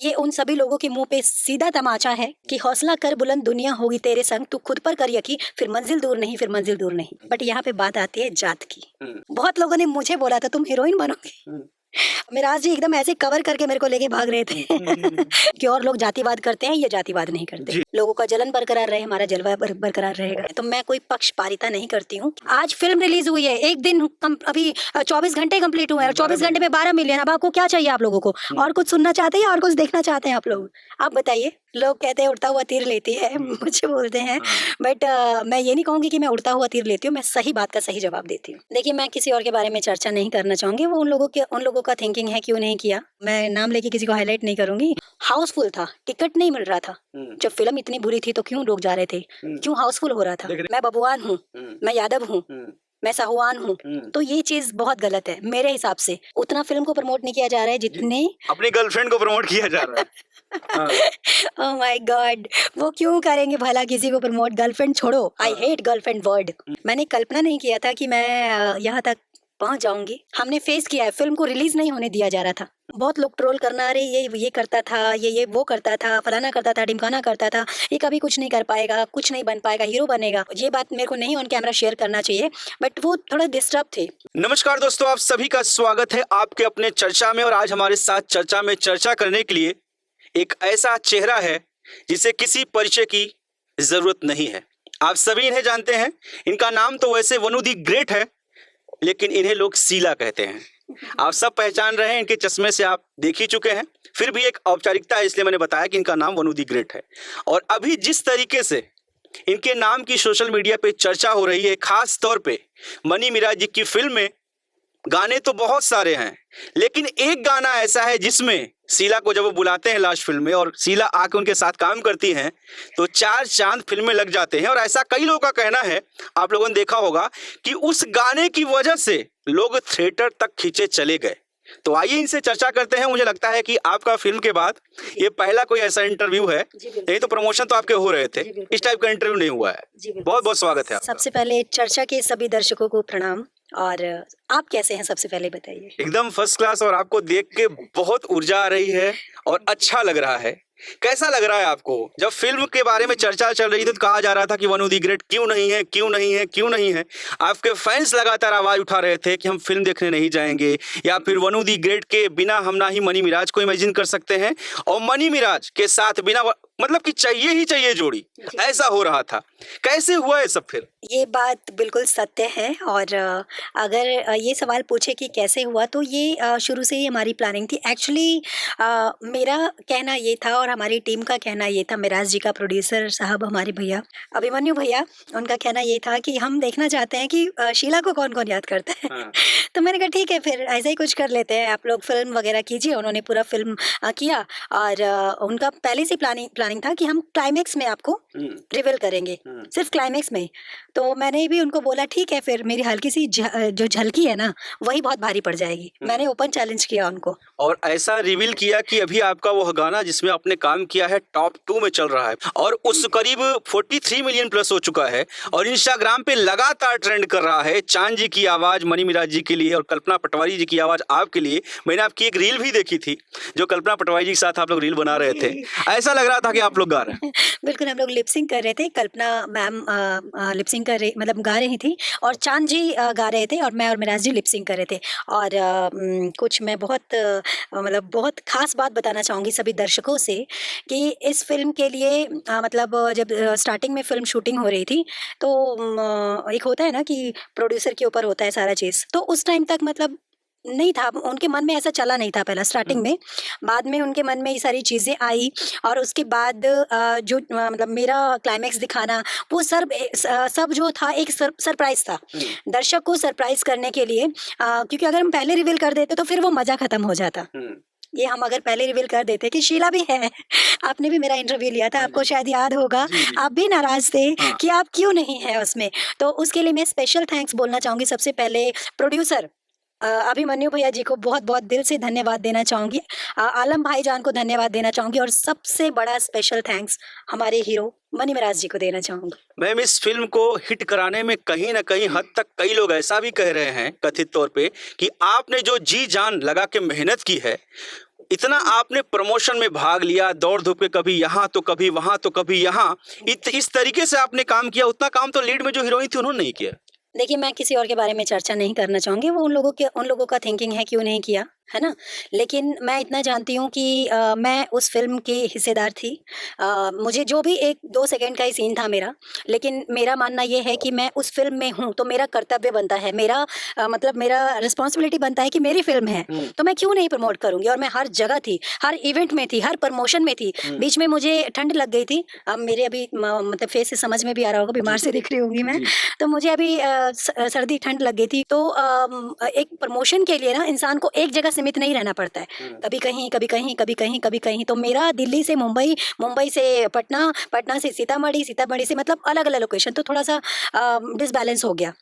ये उन सभी लोगों के मुंह पे सीधा तमाचा है कि हौसला कर बुलंद, दुनिया होगी तेरे संग, तू खुद पर कर यकीन, फिर मंजिल दूर नहीं, फिर मंजिल दूर नहीं। बट यहाँ पे बात आती है जात की। बहुत लोगों ने मुझे बोला था तुम हीरोइन बनोगी। मिराज जी एकदम ऐसे कवर करके मेरे को लेके भाग रहे थे कि और लोग जातिवाद करते हैं, ये जातिवाद नहीं करते। लोगों का जलन बरकरार रहे, हमारा जलवा बरकरार रहेगा। तो मैं कोई पक्षपातिता नहीं करती हूँ। आज फिल्म रिलीज हुई है, एक दिन अभी 24 घंटे कंप्लीट हुए हैं और 24 घंटे में 12 मिलियन। अब आपको क्या चाहिए? आप लोगों को और कुछ सुनना चाहते हैं और कुछ देखना चाहते हैं आप लोग? आप बताइए। लोग कहते हैं उड़ता हुआ तीर लेती है, मुझे बोलते हैं, बट मैं ये नहीं कहूंगी कि मैं उड़ता हुआ तीर लेती हूँ। मैं सही बात का सही जवाब देती हूँ। देखिए, मैं किसी और के बारे में चर्चा नहीं करना चाहूंगी। वो उन लोगों का थिंकिंग है, क्यों नहीं किया। मैं नाम लेके किसी को हाईलाइट नहीं करूंगी। हाउसफुल था, टिकट नहीं मिल रहा था। जब फिल्म इतनी बुरी थी तो क्यों लोग जा रहे थे, क्यों हाउसफुल हो रहा था? मैं बबुआन हूँ, मैं यादव हूँ, मैं साहुआन हूँ। तो ये चीज बहुत गलत है मेरे हिसाब से। उतना फिल्म को प्रमोट नहीं किया जा रहा है जितने अपनी गर्लफ्रेंड को प्रमोट किया जा रहा है। ओह माय गॉड, वो क्यों करेंगे भला किसी को प्रमोट? गर्लफ्रेंड छोड़ो, आई हेट गर्लफ्रेंड वर्ड। मैंने कल्पना नहीं किया था कि मैं यहाँ तक पहुंच जाऊंगी। हमने फेस किया है, फिल्म को रिलीज नहीं होने दिया जा रहा था। बहुत लोग ट्रोल करना, अरे ये करता था, ये वो करता था, फलाना करता था, ढिमकाना करता था, ये कभी कुछ नहीं कर पाएगा, कुछ नहीं बन पाएगा, हीरो बनेगा। ये बात मेरे को नहीं ऑन कैमरा शेयर करना चाहिए, बट वो थोड़ा डिस्टर्ब थे। नमस्कार दोस्तों, आप सभी का स्वागत है आपके अपने चर्चा में। और आज हमारे साथ चर्चा में चर्चा करने के लिए एक ऐसा चेहरा है जिसे किसी परिचय की जरूरत नहीं है। आप सभी इन्हें जानते हैं। इनका नाम तो वैसे वनु दी ग्रेट है, लेकिन इन्हें लोग शीला कहते हैं। आप सब पहचान रहे हैं, इनके चश्मे से आप देख ही चुके हैं। फिर भी एक औपचारिकता है, इसलिए मैंने बताया कि इनका नाम वनु दी ग्रेट है। और अभी जिस तरीके से इनके नाम की सोशल मीडिया पे चर्चा हो रही है, खास तौर पे मनी मिराज जी की फिल्म में गाने तो बहुत सारे हैं, लेकिन एक गाना ऐसा है जिसमें शीला को जब वो बुलाते हैं लास्ट फिल्म में और शीला आके उनके साथ काम करती हैं तो 4 चांद फिल्में लग जाते हैं। और ऐसा कई लोगों का कहना है, आप लोगों ने देखा होगा कि उस गाने की वजह से लोग थिएटर तक खींचे चले गए। तो आइए इनसे चर्चा करते हैं। मुझे लगता है कि आपका फिल्म के बाद ये पहला कोई ऐसा इंटरव्यू है, नहीं तो प्रमोशन तो आपके हो रहे थे, इस टाइप का इंटरव्यू नहीं हुआ है। बहुत बहुत स्वागत है आपका। सबसे पहले चर्चा के सभी दर्शकों को प्रणाम। और आप कैसे हैं, सबसे पहले बताइए। एकदम फर्स्ट क्लास, और आपको देख के बहुत ऊर्जा आ रही है और अच्छा लग रहा है। कैसा लग रहा है आपको? जब फिल्म के बारे में चर्चा चल रही थी तो कहा जा रहा था कि वनु दी ग्रेट क्यों नहीं है, क्यों नहीं है, क्यों नहीं है। आपके फैंस लगातार आवाज उठा रहे थे कि हम फिल्म देखने नहीं जाएंगे, या फिर वनु दी ग्रेट के बिना हम ना ही मनी मिराज को इमेजिन कर सकते हैं, और मनी मिराज के साथ बिना मतलब कि चाहिए ही चाहिए जोड़ी, ऐसा हो रहा था। कैसे हुआ है सब? फिर ये बात बिल्कुल सत्य है। और अगर ये सवाल पूछे कि कैसे हुआ, तो ये शुरू से ही हमारी प्लानिंग थी। एक्चुअली मेरा कहना ये था और हमारी टीम का कहना ये था, मिराज जी का प्रोड्यूसर साहब हमारे भैया अभिमन्यु भैया, उनका कहना ये था कि हम देखना चाहते हैं कि शीला को कौन कौन याद करता है। हाँ। तो मैंने कहा ठीक है, फिर ऐसा ही कुछ कर लेते हैं, आप लोग फिल्म वगैरह कीजिए। उन्होंने पूरा फिल्म किया और उनका पहले से प्लानिंग था कि हम क्लाइमेक्स में आपको रिवील करेंगे, सिर्फ क्लाइमेक्स में। तो मैंने भी उनको बोला ठीक है, फिर मेरी हल्की सी जो झलकी है ना, वही बहुत भारी पड़ जाएगी। मैंने ओपन चैलेंज किया उनको, और ऐसा रिवील किया कि अभी आपका वो गाना जिसमें आपने काम किया है टॉप 2 में चल रहा है और उस करीब 43 मिलियन प्लस हो चुका है और इंस्टाग्राम पे लगातार ट्रेंड कर रहा है। चांद जी की आवाज मनी मिराज जी के लिए और कल्पना पटवारी जी की आवाज आपके लिए। मैंने आपकी एक रील भी देखी थी जो कल्पना पटवारी जी के साथ आप लोग रील बना रहे थे। ऐसा लग रहा था कि आप लोग गा रहे हैं। बिल्कुल, हम लोग लिपसिंग कर रहे थे। कल्पना मैम लिपसिंग कर रही, मतलब गा रही थी, और चांद जी गा रहे थे, और मैं और मिराज जी लिपसिंग कर रहे थे। और कुछ मैं बहुत मतलब बहुत खास बात बताना चाहूँगी सभी दर्शकों से कि इस फिल्म के लिए मतलब जब स्टार्टिंग में फिल्म शूटिंग हो रही थी तो एक होता है ना कि प्रोड्यूसर के ऊपर होता है सारा चीज़, तो उस टाइम तक मतलब नहीं था, उनके मन में ऐसा चला नहीं था पहला स्टार्टिंग में। बाद में उनके मन में ये सारी चीज़ें आई और उसके बाद जो मतलब मेरा क्लाइमेक्स दिखाना, वो सब जो था एक सरप्राइज था दर्शक को सरप्राइज करने के लिए। क्योंकि अगर हम पहले रिवील कर देते तो फिर वो मजा खत्म हो जाता। ये हम अगर पहले रिवील कर देते कि शीला भी है। आपने भी मेरा इंटरव्यू लिया था, आपको शायद याद होगा, आप भी नाराज थे कि आप क्यों नहीं है उसमें। तो उसके लिए मैं स्पेशल थैंक्स बोलना चाहूँगी सबसे पहले प्रोड्यूसर अभिमन्यु भैया जी को बहुत बहुत दिल से धन्यवाद देना चाहूँगी। आलम भाईजान को धन्यवाद देना चाहूँगी, और सबसे बड़ा स्पेशल थैंक्स हमारे हीरो मनी मिराज जी को देना चाहूँगी। मैम, इस फिल्म को हिट कराने में कहीं ना कहीं हद तक कई लोग ऐसा भी कह रहे हैं कथित तौर पे कि आपने जो जी जान लगा के मेहनत की है इतना आपने प्रमोशन में भाग लिया, दौड़ धूप के, कभी यहाँ तो कभी वहां तो कभी यहाँ, इस तरीके से आपने काम किया, उतना काम तो लीड में जो हीरोइन थी उन्होंने नहीं किया। देखिए, मैं किसी और के बारे में चर्चा नहीं करना चाहूँगी, वो उन लोगों का थिंकिंग है, क्यों नहीं किया, है ना? लेकिन मैं इतना जानती हूँ कि मैं उस फ़िल्म की हिस्सेदार थी। मुझे जो भी 1-2 सेकंड का ही सीन था मेरा, लेकिन मेरा मानना ये है कि मैं उस फ़िल्म में हूँ, तो मेरा कर्तव्य बनता है, मतलब मेरा रिस्पॉन्सिबिलिटी बनता है कि मेरी फ़िल्म है, तो मैं क्यों नहीं प्रमोट करूँगी? और मैं हर जगह थी, हर इवेंट में थी, हर प्रमोशन में थी। बीच में मुझे ठंड लग गई थी, अब मेरे अभी मतलब फेस से समझ में भी आ रहा होगा, बीमार से दिख रही होंगी मैं। तो मुझे अभी सर्दी ठंड लग गई थी, तो एक प्रमोशन के लिए ना इंसान को एक जगह सीमित नहीं रहना पड़ता है, कभी कहीं कभी कहीं कभी कहीं कभी कहीं। तो मेरा दिल्ली से मुंबई, मुंबई से पटना, पटना से सीतामढ़ी, सीतामढ़ी से मतलब अलग अलग लोकेशन, तो थोड़ा सा डिसबैलेंस हो गया।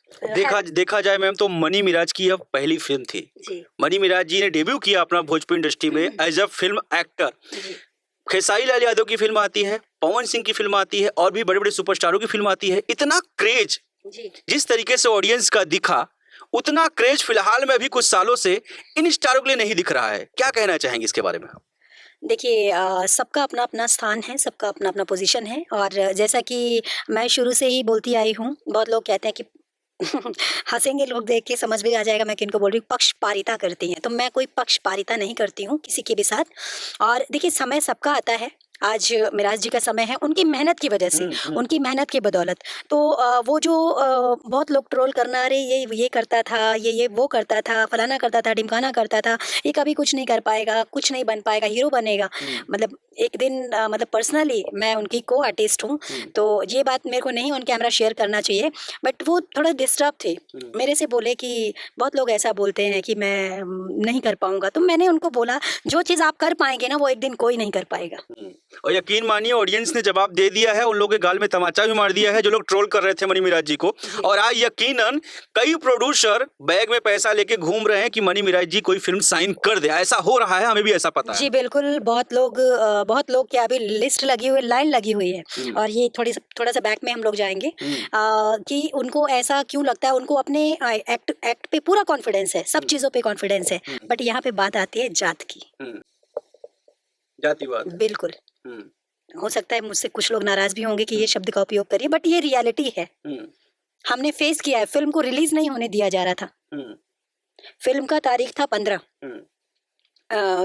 देखा जाए मैम तो मनी मिराज की यह पहली फिल्म थी। जी मनी मिराज जी ने डेब्यू किया अपना भोजपुरी इंडस्ट्री में एज अ फिल्म एक्टर। जी खेसारी लाल यादव की फिल्म आती है, पवन सिंह की फिल्म आती है, और भी बड़े बड़े सुपरस्टारों की फिल्म आती है। इतना क्रेज जी जिस तरीके से ऑडियंस का दिखा, उतना क्रेज फिलहाल में अभी कुछ सालों से इन स्टारों के लिए नहीं दिख रहा है। क्या कहना चाहेंगे इसके बारे में? देखिए, सबका अपना अपना स्थान है, सबका अपना अपना पोजीशन है, और जैसा कि मैं शुरू से ही बोलती आई हूँ, बहुत लोग कहते हैं कि हंसेंगे लोग, देख के समझ भी आ जाएगा मैं किनको बोल रही हूँ, पक्षपारिता करती हैं, तो मैं कोई पक्षपारिता नहीं करती हूँ किसी के भी साथ। और देखिए, समय सबका आता है, आज मिराज जी का समय है उनकी मेहनत की वजह से, उनकी मेहनत की बदौलत। तो वो जो बहुत लोग ट्रोल करना, अरे ये करता था, ये वो करता था, फलाना करता था, ढिमकाना करता था, ये कभी कुछ नहीं कर पाएगा, कुछ नहीं बन पाएगा, हीरो बनेगा। मतलब एक दिन मतलब पर्सनली मैं उनकी को आर्टिस्ट हूँ, तो ये बात मेरे को नहीं ऑन कैमरा शेयर करना चाहिए, बट वो थोड़ा डिस्टर्ब थे। मेरे से बोले कि बहुत लोग ऐसा बोलते हैं कि मैं नहीं कर पाऊंगा, तो मैंने उनको बोला जो चीज़ आप कर पाएंगे ना, वो एक दिन कोई नहीं कर पाएगा। और यकीन मानिए ऑडियंस ने जवाब दे दिया है, उन लोगों के गाल में तमाचा भी मार दिया है जो लोग ट्रोल कर रहे थे मनी मिराज जी को। और आज यकीनन कई प्रोड्यूसर बैग में पैसा लेके घूम रहे हैं कि मनी मिराज जी कोई फिल्म साइन कर दे। ऐसा हो रहा है, हमें भी ऐसा पता है। जी बिल्कुल, बहुत लोग क्या, अभी लिस्ट लगी हुई, लाइन लगी हुई है, और ये थोड़ा सा बैक में हम लोग जाएंगे कि उनको ऐसा क्यों लगता है, उनको अपने एक्ट पे पूरा कॉन्फिडेंस है, सब चीज़ों पे कॉन्फिडेंस है, बट यहाँ पे बात आती है जात की। जातिवाद। बिल्कुल, हो सकता है मुझसे कुछ लोग नाराज भी होंगे कि ये शब्द का उपयोग करिए, बट ये रियलिटी है, हमने फेस किया है। फिल्म को रिलीज नहीं होने दिया जा रहा था, फिल्म का तारीख था 15,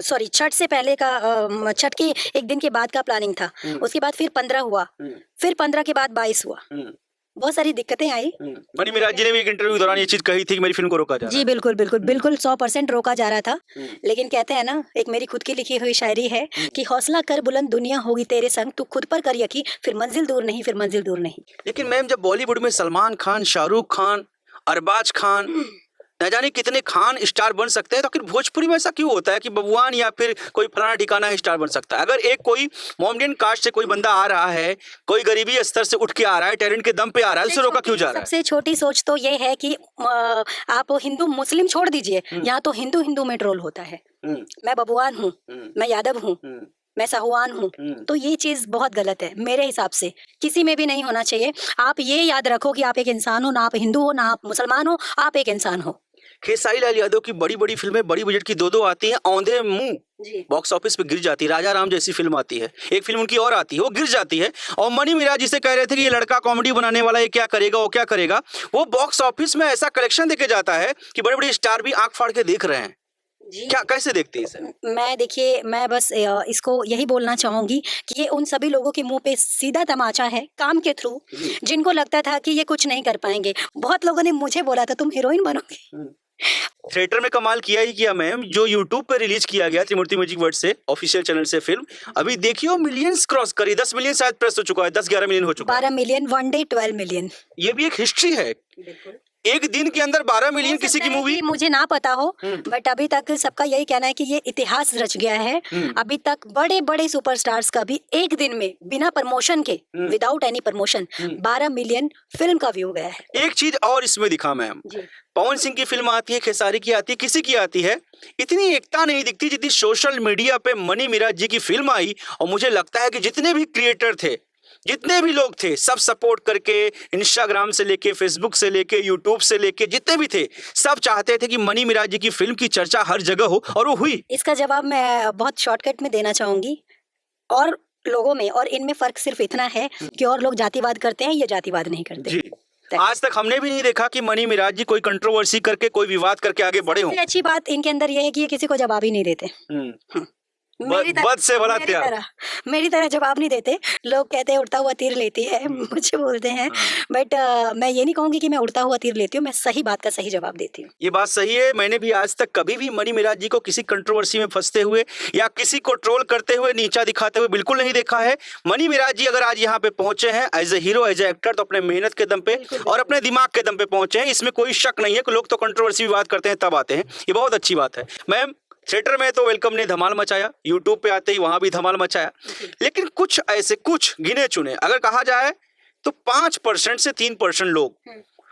सॉरी छठ से पहले का, छठ के एक दिन के बाद का प्लानिंग था, उसके बाद फिर 15 हुआ, फिर 15 के बाद 22 हुआ, बहुत सारी दिक्कतें आई। मनी मिराज जी ने भी एक इंटरव्यू के दौरान ये चीज कही थी कि मेरी फिल्म को रोका जा रहा है। जी बिल्कुल बिल्कुल बिल्कुल 100% रोका जा रहा था, लेकिन कहते हैं ना, एक मेरी खुद की लिखी हुई शायरी है कि हौसला कर बुलंद, दुनिया होगी तेरे संग, तू खुद पर कर यकीन, फिर मंजिल दूर नहीं, फिर मंजिल दूर नहीं। लेकिन मैम जब बॉलीवुड में सलमान खान, शाहरुख खान, अरबाज खान, न जाने कितने खान स्टार बन सकते हैं, तो आखिर भोजपुरी में ऐसा क्यों होता है कि बबुआन या फिर कोई फलाना ठिकाना है स्टार बन सकता है? अगर एक कोई मोमडियन कास्ट से कोई बंदा आ रहा है, कोई गरीबी स्तर से उठ के आ रहा है, टैलेंट के दम पे आ रहा है, उसे रोका क्यों जा रहा है? सबसे छोटी सोच तो ये है कि आप हिंदू मुस्लिम छोड़ दीजिए, यहाँ तो हिंदू हिंदू में ट्रोल होता है। मैं बबुआन हूँ, मैं यादव हूँ, मैं साहुआन हूँ, तो ये चीज बहुत गलत है मेरे हिसाब से, किसी में भी नहीं होना चाहिए। आप ये याद रखो कि आप एक इंसान हो, ना आप हिंदू हो, ना आप मुसलमान हो, आप एक इंसान हो। खेसारी लाल यादव की बड़ी बड़ी फिल्में, बड़ी बजट की दो आती हैं, औंधे मुंह बॉक्स ऑफिस पे गिर जाती है। राजा राम जैसी फिल्म आती है, एक फिल्म उनकी और आती है, वो गिर जाती है। और मनी मिराज जिसे कह रहे थे कि ये लड़का कॉमेडी बनाने वाला, ये क्या करेगा, वो क्या करेगा, वो बॉक्स ऑफिस में ऐसा कलेक्शन देके जाता है कि बड़े बड़े स्टार भी आंख फाड़ के देख रहे हैं। क्या, कैसे देखते हैं इसे? देखिए, मैं बस इसको यही बोलना चाहूंगी कि ये उन सभी लोगों के मुंह पे सीधा तमाचा है, काम के थ्रू, जिनको लगता था कि ये कुछ नहीं कर पाएंगे। बहुत लोगों ने मुझे बोला था तुम हीरोइन बनोगी। थिएटर में कमाल किया ही किया मैम, जो यूट्यूब पे रिलीज किया गया त्रिमूर्ति म्यूजिक वर्ल्ड से, ऑफिशियल चैनल से फिल्म, अभी देखियो मिलियंस क्रॉस करी, 10 मिलियन शायद प्रेस हो चुका है, 10-11 मिलियन हो चुका है, 12 मिलियन, वन डे 12 मिलियन। ये भी एक हिस्ट्री है। एक दिन के अंदर 12 मिलियन किसी की मूवी, मुझे ना पता हो, बट अभी तक सबका यही कहना है कि ये इतिहास रच गया है। अभी तक बड़े बड़े सुपरस्टार्स का भी एक दिन में बिना प्रमोशन के, without any promotion, 12 million film का व्यू गया है। एक चीज और इसमें दिखा मैम, पवन सिंह की फिल्म आती है, खेसारी की आती है, किसी की आती है, इतनी एकता नहीं दिखती जितनी सोशल मीडिया पे मनी मिराज जी की फिल्म आई। और मुझे लगता है कि जितने भी क्रिएटर थे, जितने भी लोग थे सब सपोर्ट करके, इंस्टाग्राम से लेके, फेसबुक से लेके, यूट्यूब से लेके, जितने भी थे सब चाहते थे कि मनी मिराज जी की फिल्म की चर्चा हर जगह हो, और वो हुई। इसका जवाब मैं बहुत शॉर्टकट में देना चाहूंगी। और लोगों में और इनमें फर्क सिर्फ इतना है कि और लोग जातिवाद करते हैं, ये जातिवाद नहीं करते। जी, आज तक हमने भी नहीं देखा कि मनी मिराज जी कोई कंट्रोवर्सी करके, कोई विवाद करके आगे बढ़े हों। सबसे अच्छी बात इनके अंदर ये है कि ये किसी को जवाब ही नहीं देते। बद से भला त्याग। मेरी तरह जवाब नहीं देते। लोग कहते हैं उड़ता हुआ तीर लेती है, मुझे बोलते हैं, बट मैं ये नहीं कहूंगी कि मैं उड़ता हुआ तीर लेती हूँ, मैं सही बात का सही जवाब देती हूँ। ये बात सही है। मैंने भी आज तक कभी भी मनी मिराज जी को किसी कंट्रोवर्सी में फंसते हुए या किसी को ट्रोल करते हुए, नीचा दिखाते हुए बिल्कुल नहीं देखा है। मनी मिराज जी अगर आज यहाँ पे पहुंचे हैं as a hero, as a actor, तो अपने मेहनत के दम पे और अपने दिमाग के दम पे पहुंचे हैं। इसमें कोई शक नहीं है कि लोग तो कंट्रोवर्सी विवाद करते हैं तब आते हैं, ये बहुत अच्छी बात है। मैम, थिएटर में तो वेलकम ने धमाल मचाया, यूट्यूब पे आते ही वहां भी धमाल मचाया, लेकिन कुछ ऐसे कुछ गिने चुने, अगर कहा जाए तो 5% से 3% लोग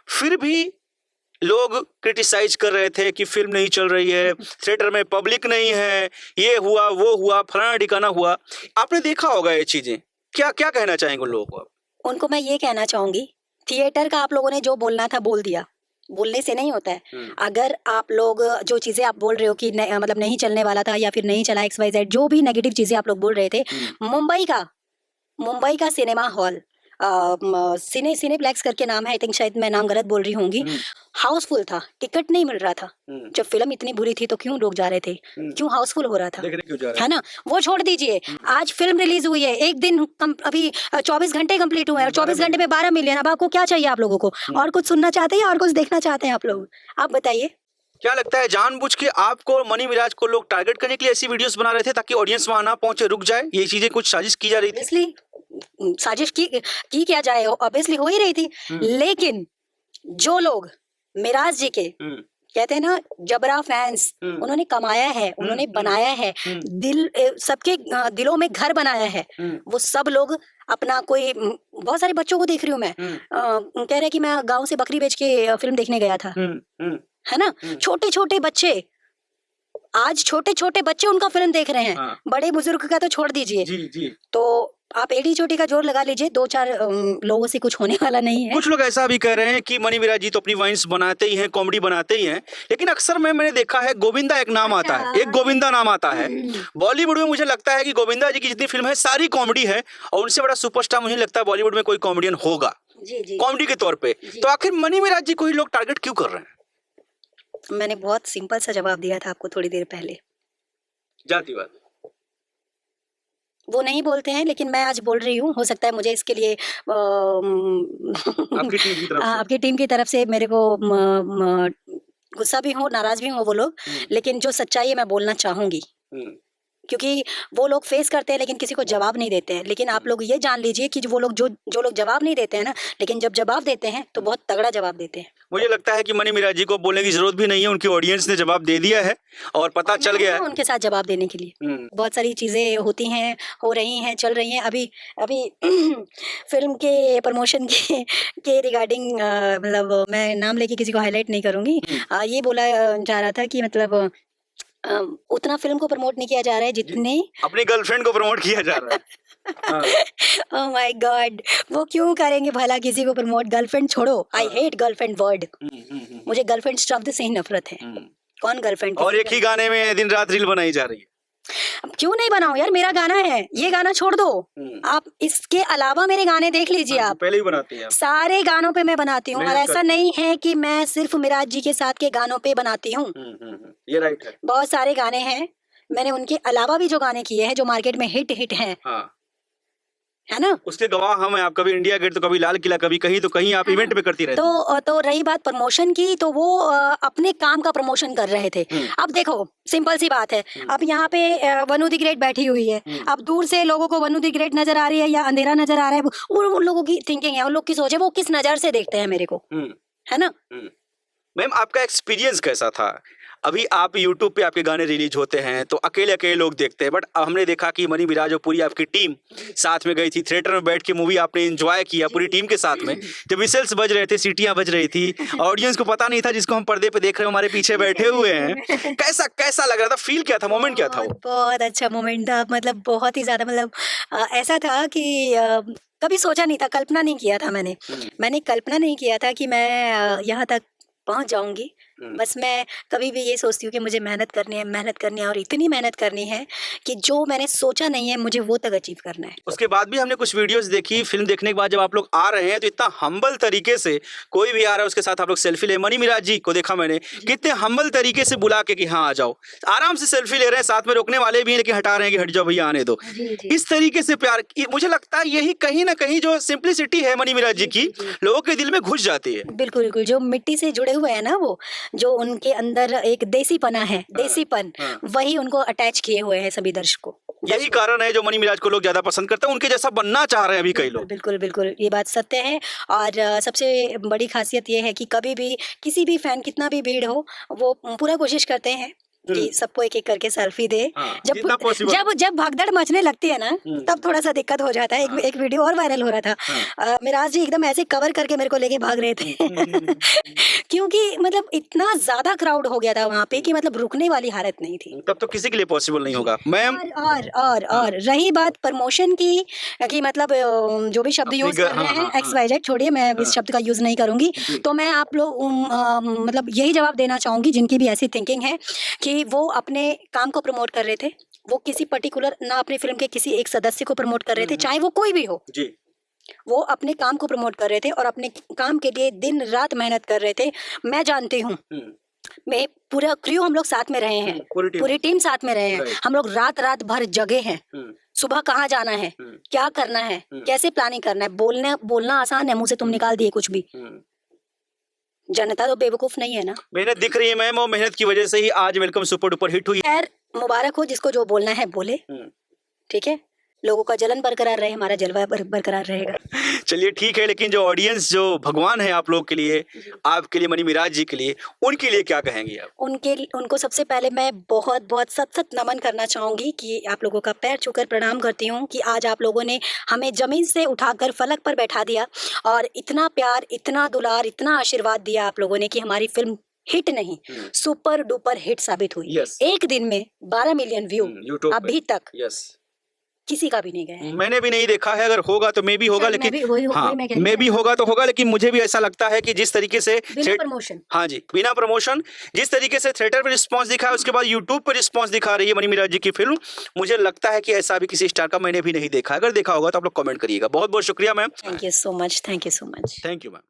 फिर भी लोग क्रिटिसाइज कर रहे थे कि फिल्म नहीं चल रही है, थिएटर में पब्लिक नहीं है, ये हुआ वो हुआ, फलाना ठिकाना हुआ। आपने देखा होगा ये चीजें, क्या क्या कहना चाहेंगे लोगों को? उनको मैं ये कहना चाहूंगी, थिएटर का आप लोगों ने जो बोलना था बोल दिया। बोलने से नहीं होता है। अगर आप लोग जो चीजें आप बोल रहे हो कि मतलब नहीं चलने वाला था या फिर नहीं चला XYZ, जो भी नेगेटिव चीजें आप लोग बोल रहे थे, मुंबई का सिनेमा हॉल, सिनेप्लेक्स करके नाम है, आई थिंक, शायद मैं नाम गलत बोल रही होंगी, हाउसफुल था, टिकट नहीं मिल रहा था। जब फिल्म इतनी बुरी थी तो क्यों लोग जा रहे थे, क्यों हाउसफुल हो रहा था, है ना? वो छोड़ दीजिए, आज फिल्म रिलीज हुई है, एक दिन अभी 24 घंटे कंप्लीट हुए हैं और 24 घंटे में 12 मिलियन। अब आपको क्या चाहिए? आप लोगों को और कुछ सुनना चाहते हैं और कुछ देखना चाहते हैं आप लोग? आप बताइए। क्या लगता है जानबूझ के आपको मनी मिराज को लोग टारगेट करने के लिए ऐसी वीडियोस बना रहे थे ताकि ऑडियंस वहां ना पहुंचे, रुक जाए? ये चीजें कुछ साजिश की जा रही थी? ऑब्वियसली साजिश की क्या जाए, ऑब्वियसली हो ही रही थी। लेकिन जो लोग मिराज जी के कहते हैं ना जबरा फैंस, उन्होंने कमाया है, उन्होंने बनाया है, दिल सबके दिलों में घर बनाया है, वो सब लोग अपना कोई, बहुत सारे बच्चों को देख रही हूँ मैं, कह रहे कि मैं गांव से बकरी बेच के फिल्म देखने गया था, है ना? छोटे छोटे बच्चे, आज छोटे छोटे बच्चे उनका फिल्म देख रहे हैं। बड़े बुजुर्ग का तो छोड़ दीजिए। तो आप एडी चोटी का जोर लगा लीजिए, 2-4 लोगों से कुछ होने वाला नहीं है। कुछ लोग ऐसा भी कह रहे हैं कि मनी मिराज जी तो अपनी वाइन्स बनाते ही हैं, कॉमेडी बनाते ही हैं, लेकिन अक्सर मैंने देखा है गोविंदा एक नाम आता है, एक गोविंदा नाम आता है बॉलीवुड में। मुझे लगता है कि गोविंदा जी की जितनी फिल्म है सारी कॉमेडी है, और उनसे बड़ा सुपरस्टार मुझे लगता है बॉलीवुड में कोई कॉमेडियन होगा कॉमेडी के तौर पे। तो आखिर मनी मिराज जी को ही लोग टारगेट क्यों कर रहे हैं? मैंने बहुत सिंपल सा जवाब दिया था आपको थोड़ी देर पहले। जातिवाद। वो नहीं बोलते हैं, लेकिन मैं आज बोल रही हूँ। हो सकता है मुझे इसके लिए आपकी टीम की तरफ से मेरे को गुस्सा भी हो, नाराज भी हो वो लोग, लेकिन जो सच्चाई है मैं बोलना चाहूंगी, क्योंकि वो लोग फेस करते हैं लेकिन किसी को जवाब नहीं देते हैं। लेकिन आप लोग ये जान लीजिए कि वो लोग जो लोग जवाब नहीं देते हैं ना, लेकिन जब जवाब देते हैं तो बहुत तगड़ा जवाब देते हैं। मुझे लगता है कि मनी मिराज जी को बोलने की जरूरत भी नहीं है, उनकी ऑडियंस ने जवाब दे दिया है और पता चल गया है उनके साथ जवाब देने के लिए। बहुत सारी चीजें होती हैं, हो रही हैं, चल रही हैं। अभी फिल्म के प्रमोशन के रिगार्डिंग, मतलब मैं नाम लेके किसी को हाईलाइट नहीं करूंगी, ये बोला जा रहा था कि मतलब उतना फिल्म को प्रमोट नहीं किया जा रहा है जितने अपनी गर्लफ्रेंड को प्रमोट किया जा रहा है। ओह माय गॉड, वो क्यों करेंगे भला किसी को प्रमोट? गर्लफ्रेंड छोड़ो, आई हेट गर्लफ्रेंड वर्ड। मुझे गर्लफ्रेंड शब्द से ही नफरत है। कौन गर्लफ्रेंड? और एक ही गाने में दिन रात रील बनाई जा रही है। क्यों नहीं बनाऊं यार, मेरा गाना है, ये गाना छोड़ दो। आप इसके अलावा मेरे गाने देख लीजिए। आप पहले ही बनाती हैं? सारे गानों पे मैं बनाती हूँ, और ऐसा नहीं है कि मैं सिर्फ मिराज जी के साथ के गानों पे बनाती हूँ। ये राइट है। बहुत सारे गाने हैं, मैंने उनके अलावा भी जो गाने किए हैं जो मार्केट में हिट हैं, है ना, उसके गवाह हम हैं। आप कभी इंडिया गेट तो कभी लाल किला, कभी कहीं तो कहीं आप इवेंट पे करती रहती हैं। तो रही बात प्रमोशन की, तो वो अपने काम का प्रमोशन कर रहे थे। अब देखो, सिंपल सी बात है, अब यहाँ पे वनु द ग्रेट बैठी हुई है। अब दूर से लोगों को वनु द ग्रेट नजर आ रही है या अंधेरा नजर आ रहा है, उन लोगों की थिंकिंग है, उन लोग की सोच है, वो किस नजर से देखते हैं मेरे को, है ना? मैम, आपका एक्सपीरियंस कैसा था? अभी आप यूट्यूब पे आपके गाने रिलीज होते हैं तो अकेले अकेले लोग देखते हैं, बट हमने देखा कि मनी मिराज और पूरी आपकी टीम साथ में गई थी, थिएटर में बैठ के मूवी आपने एंजॉय किया पूरी टीम के साथ में। जब विशल्स बज रहे थे, सीटियां बज रही थी, ऑडियंस को पता नहीं था जिसको हम पर्दे पे देख रहे हैं हमारे पीछे बैठे हुए हैं, कैसा कैसा लग रहा था, फील क्या था, मोमेंट क्या था वो? बहुत अच्छा मोमेंट था, मतलब बहुत ही ज़्यादा, मतलब ऐसा था कि कभी सोचा नहीं था, कल्पना नहीं किया था मैंने कल्पना नहीं किया था कि मैं यहाँ तक पहुँच जाऊँगी। बस मैं कभी भी ये सोचती हूँ कि मुझे मेहनत करनी है और इतनी मेहनत करनी है कि जो मैंने सोचा नहीं है मुझे वो तक अचीव करना है। उसके बाद भी हमने कुछ वीडियोस देखी, फिल्म देखने के बाद जब आप लोग आ रहे हैं तो इतना हम्बल तरीके से कोई भी आ रहा है उसके साथ आप लोग सेल्फी ले, मनी मिराज जी को देखा मैंने कितने हम्बल तरीके से बुला के कि हाँ आ जाओ, आराम से सेल्फी ले रहे हैं, साथ में रोकने वाले भी हैं लेकिन हटा रहे हैं कि हट जाओ भैया आने दो। इस तरीके से प्यार, मुझे लगता है यही कहीं ना कहीं जो सिंप्लिसिटी है मनी मिराज जी की, लोगों के दिल में घुस जाती है। बिल्कुल बिल्कुल, जो मिट्टी से जुड़े हुए हैं ना, वो जो उनके अंदर एक देसीपना है, देसीपन, वही उनको अटैच किए हुए हैं सभी दर्शकों। यही कारण है जो मनी मिराज को लोग ज्यादा पसंद करते हैं, उनके जैसा बनना चाह रहे हैं अभी कई लोग। बिल्कुल बिल्कुल, ये बात सत्य है। और सबसे बड़ी खासियत ये है कि कभी भी किसी भी फैन, कितना भी भीड़ हो, वो पूरा कोशिश करते हैं कि सबको एक एक करके सेल्फी दे। जब भगदड़ मचने लगती है ना, तब थोड़ा सा दिक्कत हो जाता है। एक वीडियो और वायरल हो रहा था, मिराज जी एकदम ऐसे कवर करके मेरे को लेके भाग रहे थे क्योंकि मतलब इतना ज्यादा क्राउड हो गया था वहाँ पे कि मतलब रुकने वाली हालत नहीं थी। तब तो किसी के लिए पॉसिबल नहीं होगा मैम। और रही बात प्रमोशन की, कि मतलब जो भी शब्द यूज कर रहे हैं, XYZ छोड़िए, मैं इस शब्द का यूज नहीं करूंगी। तो मैं आप लोग मतलब यही जवाब देना चाहूंगी जिनकी भी ऐसी थिंकिंग है कि वो अपने काम को प्रमोट कर रहे थे, वो किसी पर्टिकुलर ना अपनी फिल्म के किसी एक सदस्य को प्रमोट कर रहे थे, चाहे वो कोई भी हो जी, वो अपने काम को प्रमोट कर रहे थे और अपने काम के लिए दिन रात मेहनत कर रहे थे। मैं जानती हूँ, मैं पूरा क्रू, हम लोग साथ में रहे हैं, पूरी टीम साथ में रहे हैं, हम लोग रात रात भर जगे हैं। सुबह कहाँ जाना है, क्या करना है, कैसे प्लानिंग करना है, बोलना आसान है, मुंह से तुम निकाल दिए कुछ भी। जनता तो बेवकूफ नहीं है ना। मेहनत दिख रही है मैम, और मेहनत की वजह से ही आज वेलकम सुपर डुपर हिट हुई। खैर, मुबारक हो जिसको जो बोलना है बोले, ठीक है। लोगों का जलन बरकरार रहे, हमारा जलवा बरकरार रहेगा। चलिए ठीक है, लेकिन जो ऑडियंस, जो भगवान है आप लोग के लिए, आपके लिए, मनी मिराज जी के लिए, उनके लिए क्या कहेंगी आप? उनको सबसे पहले मैं बहुत बहुत सत नमन करना चाहूंगी कि आप लोगों का पैर छूकर प्रणाम करती हूँ कि आज आप लोगों ने हमें जमीन से उठाकर फलक पर बैठा दिया और इतना प्यार, इतना दुलार, इतना आशीर्वाद दिया आप लोगों ने कि हमारी फिल्म हिट नहीं, सुपर डुपर हिट साबित हुई। एक दिन में 12 मिलियन व्यू अभी तक किसी का भी नहीं गया है। मैंने भी नहीं देखा है, अगर होगा तो मे भी होगा, लेकिन हाँ, मे भी होगा तो होगा, लेकिन मुझे भी ऐसा लगता है कि जिस तरीके से बिना प्रमोशन, हाँ जी, बिना प्रमोशन, जिस तरीके से थिएटर पे रिस्पांस दिखा है, उसके बाद यूट्यूब पे रिस्पांस दिखा रही है मनी मिराज जी की फिल्म, मुझे लगता है कि ऐसा भी किसी स्टार का मैंने भी नहीं देखा। अगर देखा होगा तो आप लोग कमेंट करिएगा। बहुत बहुत शुक्रिया ma'am. Thank you so much, thank you so much. Thank you ma'am.